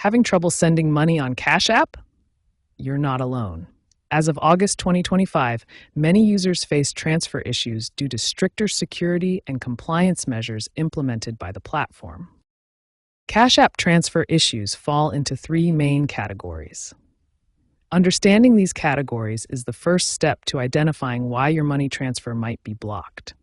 Having trouble sending money on Cash App? You're not alone. As of August 2025, many users face transfer issues due to stricter security and compliance measures implemented by the platform. Cash App transfer issues fall into three main categories. Understanding these categories is the first step to identifying why your money transfer might be blocked.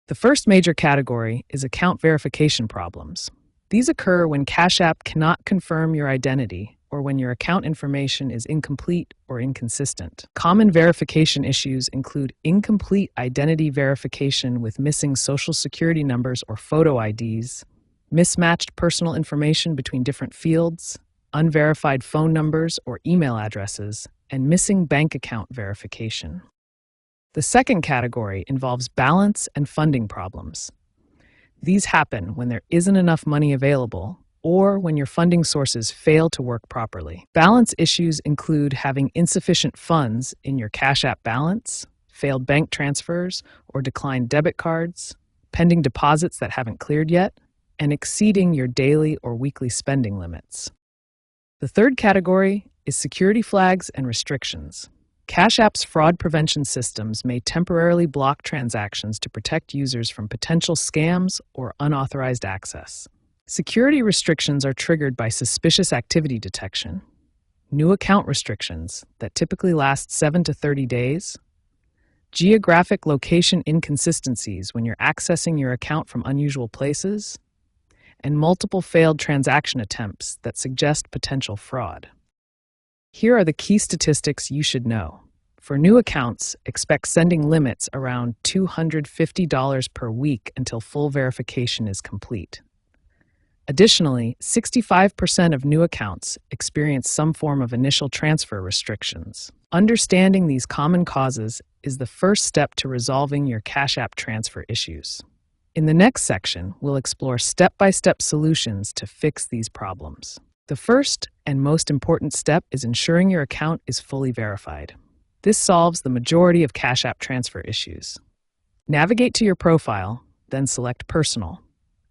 The first major category is account verification problems. These occur when Cash App cannot confirm your identity or when your account information is incomplete or inconsistent. Common verification issues include incomplete identity verification with missing social security numbers or photo IDs, mismatched personal information between different fields, unverified phone numbers or email addresses, and missing bank account verification. The second category involves balance and funding problems. These happen when there isn't enough money available or when your funding sources fail to work properly. Balance issues include having insufficient funds in your Cash App balance, failed bank transfers or declined debit cards, pending deposits that haven't cleared yet, and exceeding your daily or weekly spending limits. The third category is security flags and restrictions. Cash App's fraud prevention systems may temporarily block transactions to protect users from potential scams or unauthorized access. Security restrictions are triggered by suspicious activity detection, new account restrictions that typically last 7 to 30 days, geographic location inconsistencies when you're accessing your account from unusual places, and multiple failed transaction attempts that suggest potential fraud. Here are the key statistics you should know. For new accounts, expect sending limits around $250 per week until full verification is complete. Additionally, 65% of new accounts experience some form of initial transfer restrictions. Understanding these common causes is the first step to resolving your Cash App transfer issues. In the next section, we'll explore step-by-step solutions to fix these problems. The first and most important step is ensuring your account is fully verified. This solves the majority of Cash App transfer issues. Navigate to your profile, then select Personal.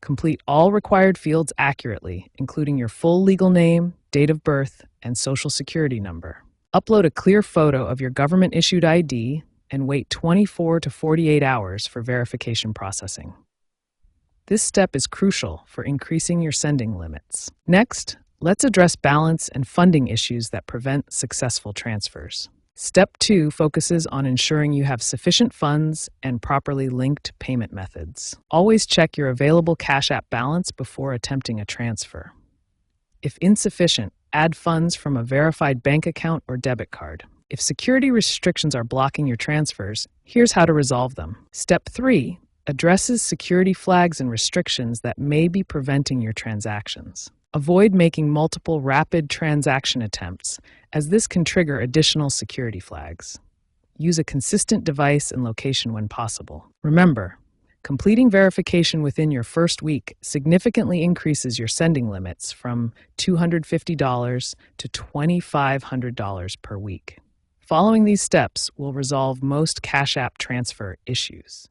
Complete all required fields accurately, including your full legal name, date of birth, and social security number. Upload a clear photo of your government-issued ID and wait 24 to 48 hours for verification processing. This step is crucial for increasing your sending limits. Next, let's address balance and funding issues that prevent successful transfers. Step 2 focuses on ensuring you have sufficient funds and properly linked payment methods. Always check your available Cash App balance before attempting a transfer. If insufficient, add funds from a verified bank account or debit card. If security restrictions are blocking your transfers, here's how to resolve them. Step 3 addresses security flags and restrictions that may be preventing your transactions. Avoid making multiple rapid transaction attempts, as this can trigger additional security flags. Use a consistent device and location when possible. Remember, completing verification within your first week significantly increases your sending limits from $250 to $2,500 per week. Following these steps will resolve most Cash App transfer issues.